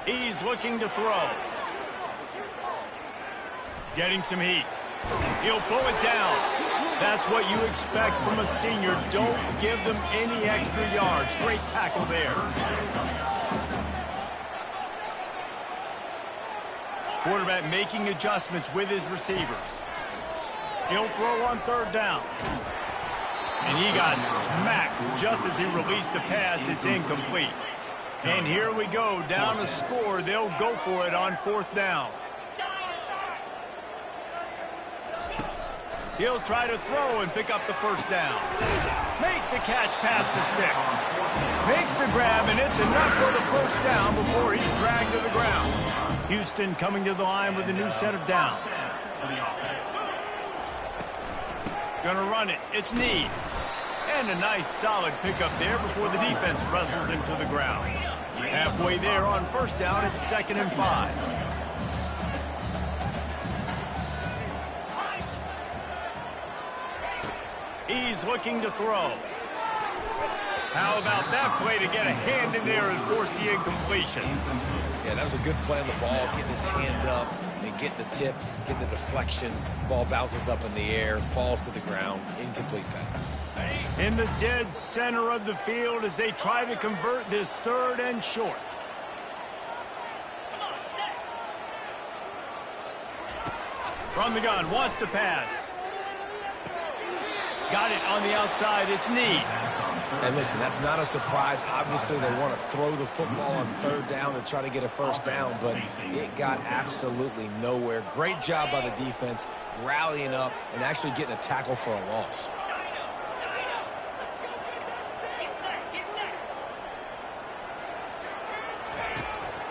He's looking to throw. Getting some heat. He'll pull it down. That's what you expect from a senior. Don't give them any extra yards. Great tackle there. Quarterback making adjustments with his receivers. He'll throw on third down. And he got smacked just as he released the pass. It's incomplete. And here we go, down a score. They'll go for it on fourth down. He'll try to throw and pick up the first down. Makes the catch past the sticks. Makes the grab, and it's enough for the first down before he's dragged to the ground. Houston coming to the line with a new set of downs. Gonna run it. It's Need. And a nice solid pickup there before the defense wrestles him to the ground. Halfway there on first down, it's 2nd and 5. He's looking to throw. How about that play to get a hand in there and force the incompletion? Yeah, that was a good play on the ball, getting his hand up and getting the tip, getting the deflection. Ball bounces up in the air, falls to the ground, incomplete pass. In the dead center of the field as they try to convert this 3rd and short. From the gun, wants to pass. Got it on the outside, it's Need. And listen, that's not a surprise. Obviously, they want to throw the football on 3rd down and try to get a first down, but it got absolutely nowhere. Great job by the defense, rallying up and actually getting a tackle for a loss.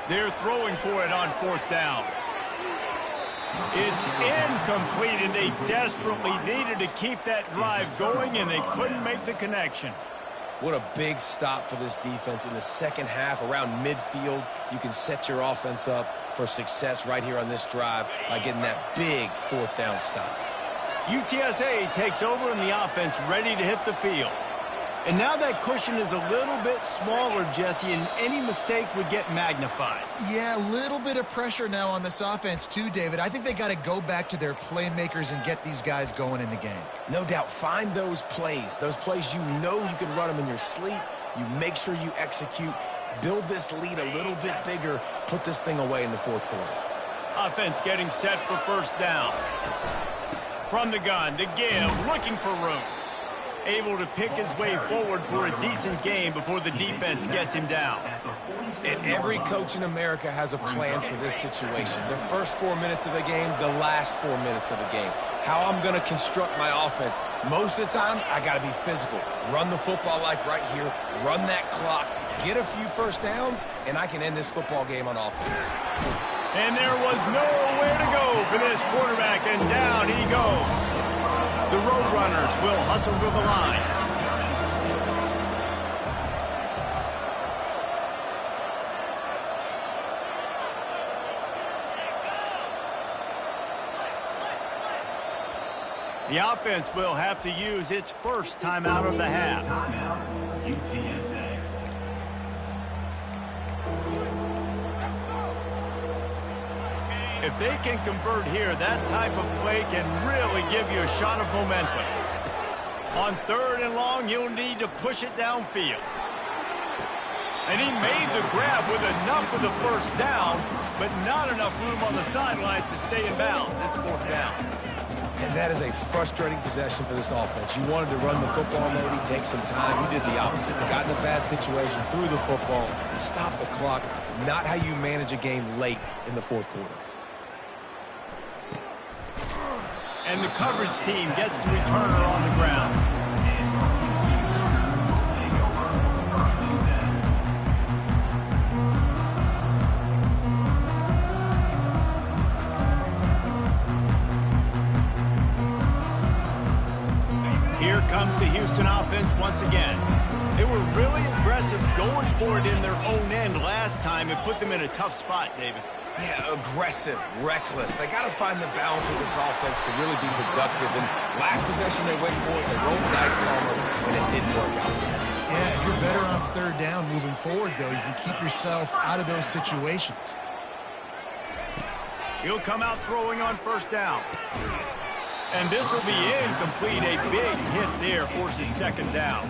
They're throwing for it on 4th down. It's incomplete, and they desperately needed to keep that drive going, and they couldn't make the connection. What a big stop for this defense. In the second half, around midfield, you can set your offense up for success right here on this drive by getting that big 4th down stop. UTSA takes over, and the offense ready to hit the field. And now that cushion is a little bit smaller, Jesse, and any mistake would get magnified. Yeah, a little bit of pressure now on this offense too, David. I think they got to go back to their playmakers and get these guys going in the game. No doubt. Find those plays you know you can run them in your sleep. You make sure you execute. Build this lead a little bit bigger. Put this thing away in the 4th quarter. Offense getting set for first down. From the gun, to give, looking for room. Able to pick his way forward for a decent game before the defense gets him down. And every coach in America has a plan for this situation. The first 4 minutes of the game, the last 4 minutes of the game. How I'm going to construct my offense. Most of the time, I got to be physical. Run the football like right here. Run that clock. Get a few first downs, and I can end this football game on offense. And there was nowhere to go for this quarterback, and down he goes. The Roadrunners will hustle to the line. The offense will have to use its first timeout of the half. Timeout, UTSA. If they can convert here, that type of play can really give you a shot of momentum. On 3rd and long, he'll need to push it downfield. And he made the grab with enough of the first down, but not enough room on the sidelines to stay in bounds. It's 4th down. And that is a frustrating possession for this offense. You wanted to run the football, maybe take some time. You did the opposite. You got in a bad situation, threw the football, stopped the clock. Not how you manage a game late in the 4th quarter. And the coverage team gets to return her on the ground. Here comes the Houston offense once again. They were really aggressive going for it in their own end last time. It put them in a tough spot, David. Yeah, aggressive, reckless. They got to find the balance with this offense to really be productive. And last possession they went for it, they rolled the dice, Palmer, and it didn't work out for them. Yeah, if you're better on 3rd down moving forward, though, you can keep yourself out of those situations. He'll come out throwing on first down. And this will be incomplete. A big hit there forces 2nd down.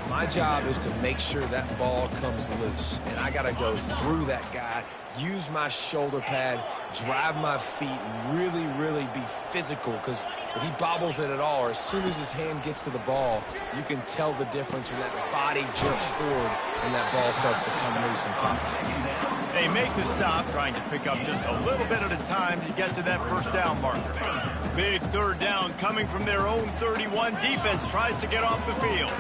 My job is to make sure that ball comes loose. And I got to go through that guy, use my shoulder pad, drive my feet, and really, really be physical. Because if he bobbles it at all, or as soon as his hand gets to the ball, you can tell the difference when that body jerks forward and that ball starts to come loose and pop. They make the stop, trying to pick up just a little bit at a time to get to that first down marker. Big 3rd down coming from their own 31. Defense tries to get off the field.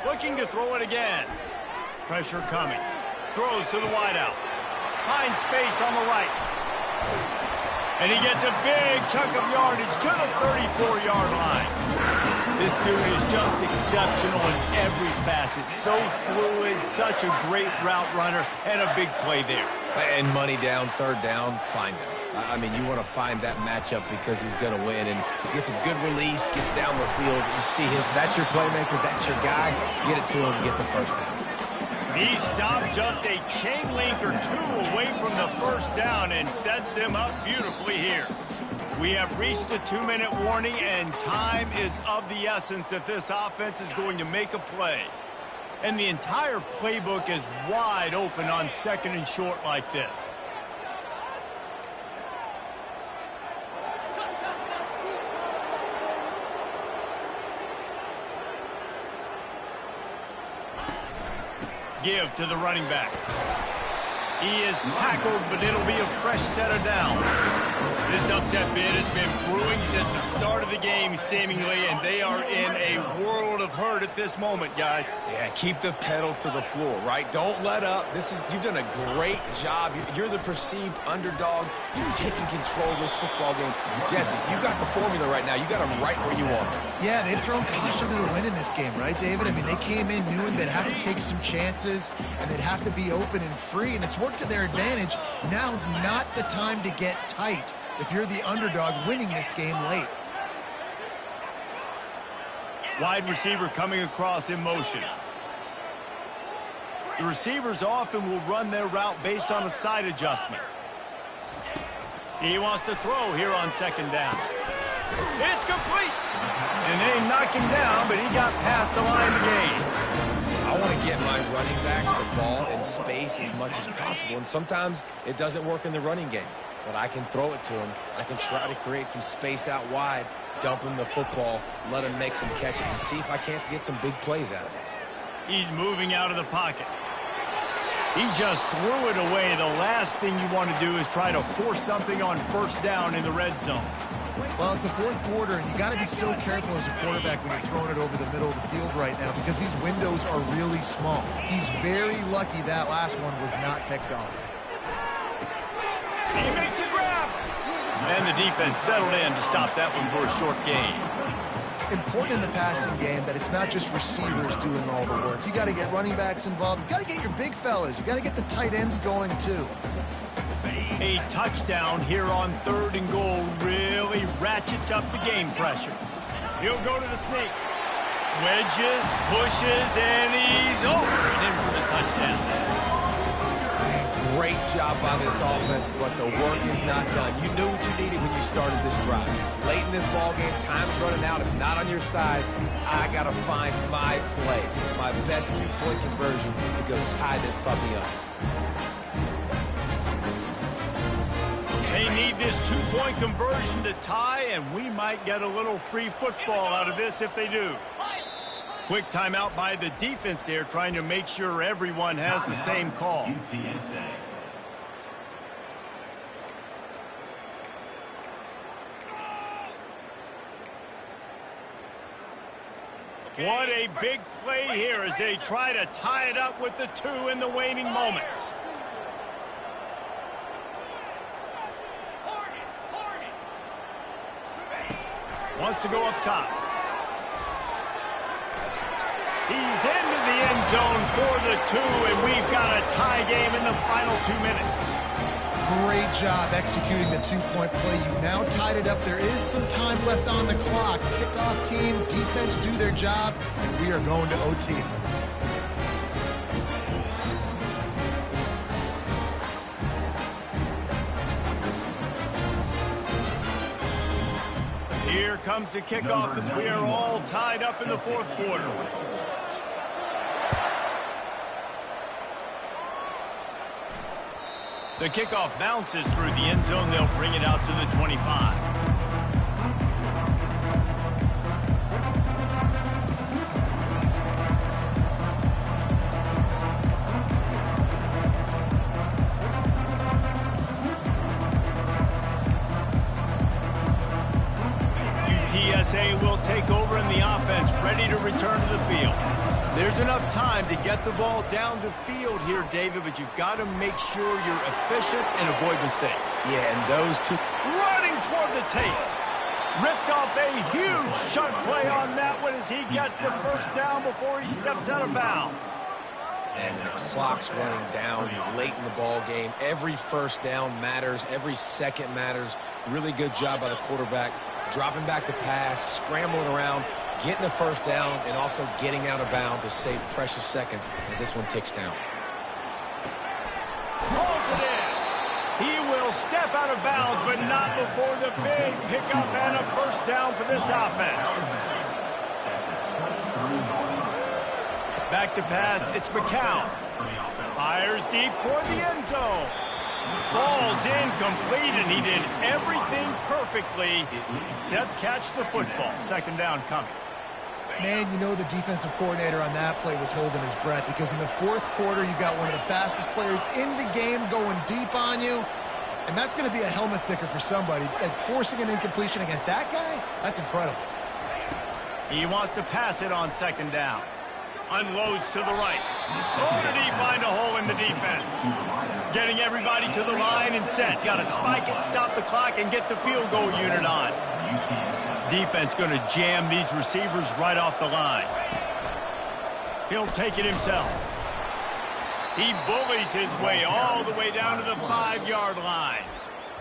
Looking to throw it again. Pressure coming. Throws to the wideout. Finds space on the right. And he gets a big chunk of yardage to the 34-yard line. This dude is just exceptional in every facet. So fluid, such a great route runner, and a big play there. And money down, third down, find him. I mean, you want to find that matchup because he's going to win. And gets a good release, gets down the field. You see that's your playmaker, that's your guy. Get it to him, get the first down. He stopped just a chain link or two away from the first down and sets them up beautifully here. We have reached the 2-minute warning, and time is of the essence if this offense is going to make a play. And the entire playbook is wide open on 2nd and short like this. Give to the running back. He is tackled, but it'll be a fresh set of downs. This upset bid has been brewing since the start of the game, seemingly, and they are in a world of hurt at this moment, guys. Yeah, keep the pedal to the floor, right? Don't let up. You've done a great job. You're the perceived underdog. You're taking control of this football game. Jesse, you got the formula right now. You got them right where you want them. Yeah, they've thrown caution to the wind in this game, right, David? I mean, they came in knowing they'd have to take some chances, and they'd have to be open and free, and it's worked to their advantage. Now's not the time to get tight if you're the underdog winning this game late. Wide receiver coming across in motion. The receivers often will run their route based on a side adjustment. He wants to throw here on 2nd down. It's complete! And they knocked him down, but he got past the line to gain. I want to get my running backs the ball in space as much as possible, and sometimes it doesn't work in the running game. But I can throw it to him. I can try to create some space out wide, dump him the football, let him make some catches, and see if I can't get some big plays out of it. He's moving out of the pocket. He just threw it away. The last thing you want to do is try to force something on 1st down in the red zone. Well, it's the 4th quarter, and you got to be so careful as a quarterback when you're throwing it over the middle of the field right now because these windows are really small. He's very lucky that last one was not picked off. He makes a grab. And the defense settled in to stop that one for a short gain. Important in the passing game that it's not just receivers doing all the work. You got to get running backs involved. You got to get your big fellas. You got to get the tight ends going too. A touchdown here on 3rd and goal really ratchets up the game pressure. He'll go to the sneak. Wedges, pushes, and he's over and in for the touchdown. Great job by this offense, but the work is not done. You knew what you needed when you started this drive. Late in this ball game, time's running out. It's not on your side. I got to find my play, my best 2-point conversion to go tie this puppy up. They need this 2-point conversion to tie, and we might get a little free football out of this if they do. Quick timeout by the defense there, trying to make sure everyone has the same call. What a big play here as they try to tie it up with the 2 in the waning moments. Wants to go up top. He's into the end zone for the 2, and we've got a tie game in the final 2 minutes. Great job executing the 2-point play. You've now tied it up. There is some time left on the clock. Kickoff team, defense do their job, and we are going to OT. Here comes the kickoff as we are all tied up in the 4th quarter. The kickoff bounces through the end zone. They'll bring it out to the 25. UTSA will take over in the offense, ready to return to the field. There's enough time to get the ball down the field here, David, but you've got to make sure you're efficient and avoid mistakes. Yeah, and those two running toward the tape. Ripped off a huge chunk play on that one as he gets the first down before he steps out of bounds. And the clock's running down late in the ball game. Every first down matters. Every second matters. Really good job by the quarterback. Dropping back to pass, scrambling around, getting the first down, and also getting out of bounds to save precious seconds as this one ticks down. Pulls it in. He will step out of bounds, but not before the big pickup and a first down for this offense. Back to pass, it's McCown. Fires deep toward the end zone. Falls incomplete, and he did everything perfectly except catch the football. Second down coming. Man, you know the defensive coordinator on that play was holding his breath because in the fourth quarter, you got one of the fastest players in the game going deep on you, and that's going to be a helmet sticker for somebody. And forcing an incompletion against that guy, that's incredible. He wants to pass it on second down. Unloads to the right. Oh, did he find a hole in the defense? Getting everybody to the line and set. Got to spike it, stop the clock, and get the field goal unit on. Defense going to jam these receivers right off the line. He'll take it himself. He bullies his way all the way down to the 5-yard line.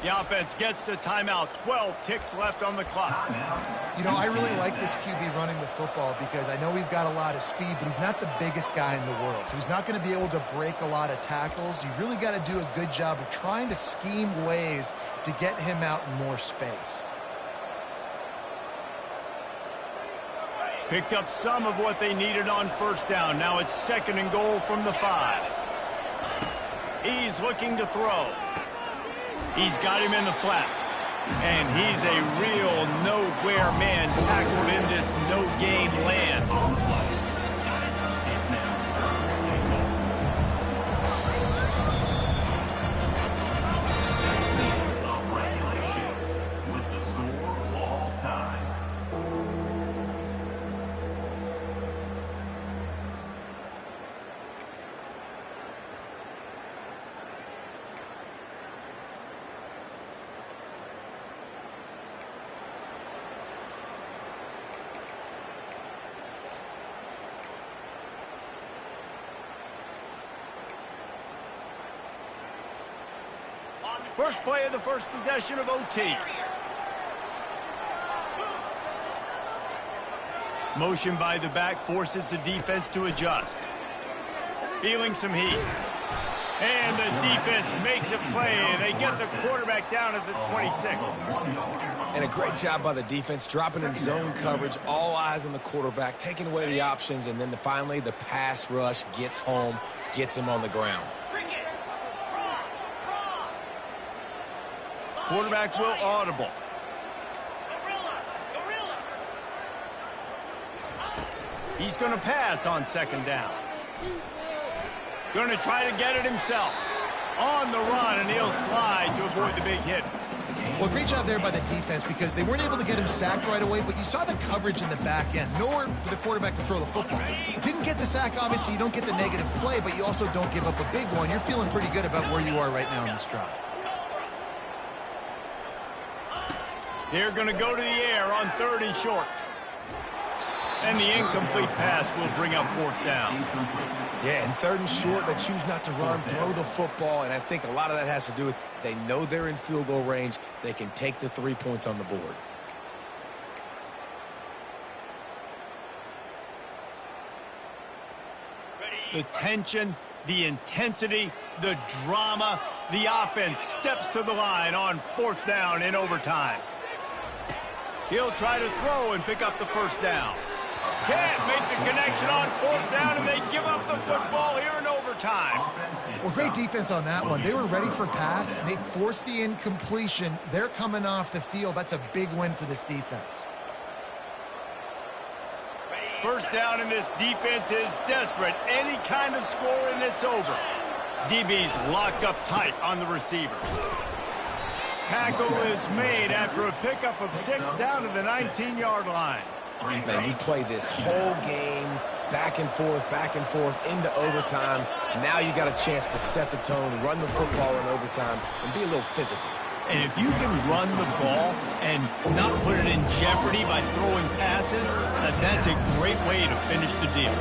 The offense gets the timeout. 12 ticks left on the clock. You know, I really like this QB running the football because I know he's got a lot of speed, but he's not the biggest guy in the world. So he's not going to be able to break a lot of tackles. You really got to do a good job of trying to scheme ways to get him out in more space. Picked up some of what they needed on first down. Now it's second and goal from the 5. He's looking to throw. He's got him in the flat. And he's a real nowhere man tackled in this no-game land. First play of the first possession of OT. Motion by the back forces the defense to adjust. Feeling some heat. And the defense makes a play, and they get the quarterback down at the 26. And a great job by the defense, dropping in zone coverage, all eyes on the quarterback, taking away the options, and then finally the pass rush gets home, gets him on the ground. Quarterback will audible. He's going to pass on second down. Going to try to get it himself. On the run, and he'll slide to avoid the big hit. Well, great job there by the defense because they weren't able to get him sacked right away, but you saw the coverage in the back end. Nowhere for the quarterback to throw the football. Didn't get the sack, obviously. You don't get the negative play, but you also don't give up a big one. You're feeling pretty good about where you are right now in this drive. They're going to go to the air on third and short. And the incomplete pass will bring up fourth down. Yeah, and third and short, they choose not to run, throw the football, and I think a lot of that has to do with they know they're in field goal range. They can take the 3 points on the board. The tension, the intensity, the drama, the offense steps to the line on fourth down in overtime. He'll try to throw and pick up the first down. Can't make the connection on fourth down, and they give up the football here in overtime. Well, great defense on that one. They were ready for pass, and they forced the incompletion. They're coming off the field. That's a big win for this defense. First down, and this defense is desperate. Any kind of score, and it's over. DB's locked up tight on the receiver. Tackle is made after a pickup of 6 down to the 19-yard line. Man, you play this whole game back and forth into overtime. Now you got a chance to set the tone, run the football in overtime, and be a little physical. And if you can run the ball and not put it in jeopardy by throwing passes, that's a great way to finish the deal.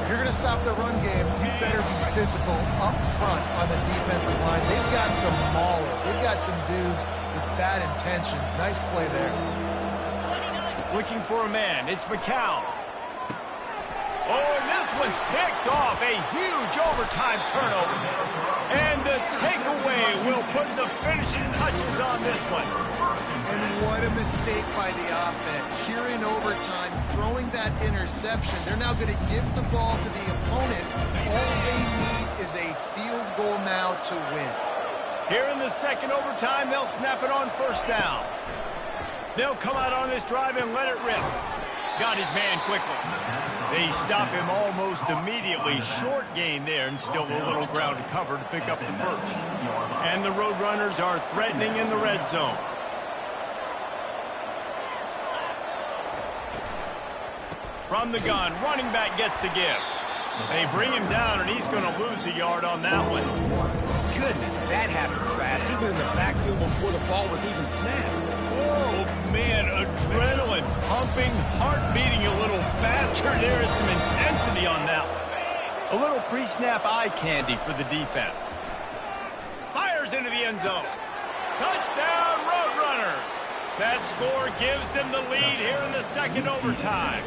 If you're going to stop the run game, you better be physical up front on the defensive line. They've got some maulers. They've got some dudes with bad intentions. Nice play there. Looking for a man. It's McCown. Oh, and this one's picked off. A huge overtime turnover. And the takeaway will put the finishing touches on this one. And what a mistake by the offense. Here in overtime, throwing that interception. They're now going to give the ball to the opponent. All they need is a field goal now to win. Here in the second overtime, they'll snap it on first down. They'll come out on this drive and let it rip. Got his man quickly. They stop him almost immediately. Short gain there and still a little ground to cover to pick up the first. And the Roadrunners are threatening in the red zone. From the gun, running back gets to give. They bring him down, and he's going to lose a yard on that one. Goodness, that happened fast. He was in the backfield before the ball was even snapped. Oh, man, adrenaline pumping, heart beating a little faster. There is some intensity on that one. A little pre-snap eye candy for the defense. Fires into the end zone. Touchdown, Roadrunners. That score gives them the lead here in the second overtime.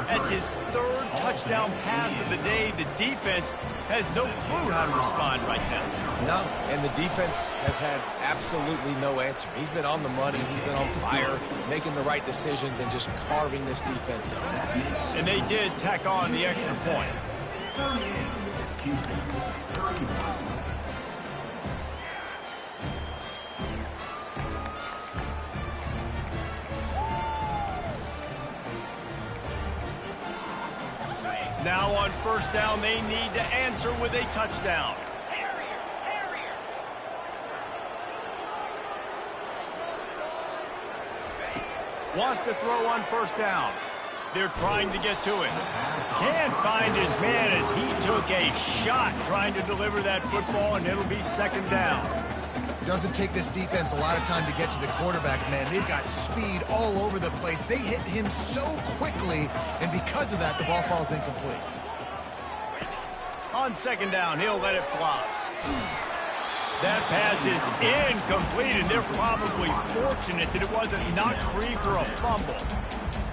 That's his third touchdown pass of the day. The defense has no clue how to respond right now. No, and the defense has had absolutely no answer. He's been on the money. He's been on fire, making the right decisions and just carving this defense up. And they did tack on the extra point. 38, Houston, 31. Now on first down, they need to answer with a touchdown. Wants to throw on first down. They're trying to get to it. Can't find his man as he took a shot trying to deliver that football, and it'll be second down. Doesn't take this defense a lot of time to get to the quarterback, man. They've got speed all over the place. They hit him so quickly, and because of that, the ball falls incomplete. On second down, he'll let it fly. That pass is incomplete, and they're probably fortunate that it wasn't knocked free for a fumble.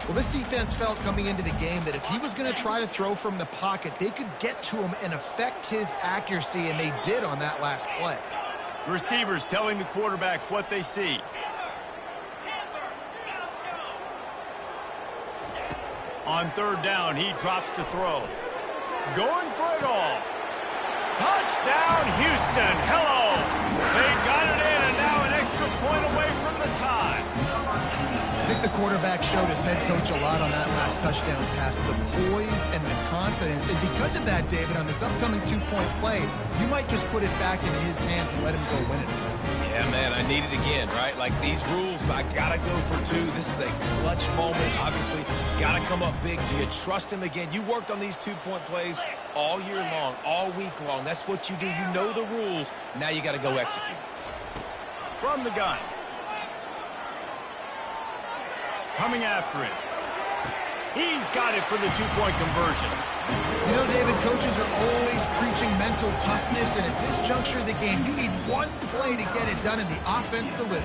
Well, this defense felt coming into the game that if he was going to try to throw from the pocket, they could get to him and affect his accuracy, and they did on that last play. Receivers telling the quarterback what they see. On third down, he drops to throw. Going for it all. Touchdown, Houston. Hello. They got it in, and now an extra point away from the tie. I think the quarterback showed his head coach a lot on that last touchdown pass, the poise and the confidence. And because of that, David, on this upcoming two-point play, you might just put it back into his hands and let him go win it. Yeah, man, I need it again, right? Like these rules, I got to go for two. This is a clutch moment. Obviously, got to come up big. Do you trust him again? You worked on these two-point plays all year long, all week long. That's what you do. You know the rules. Now you got to go execute. From the gun. Coming after it. He's got it for the two-point conversion. You know, David, coaches are always preaching mental toughness, and at this juncture of the game, you need one play to get it done, and the offense delivered.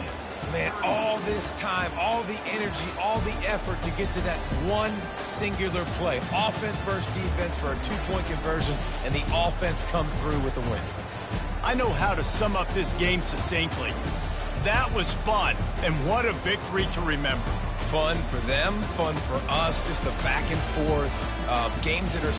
Man, all this time, all the energy, all the effort to get to that one singular play. Offense versus defense for a two-point conversion, and the offense comes through with the win. I know how to sum up this game succinctly. That was fun, and what a victory to remember. Fun for them, fun for us, just the back and forth games that are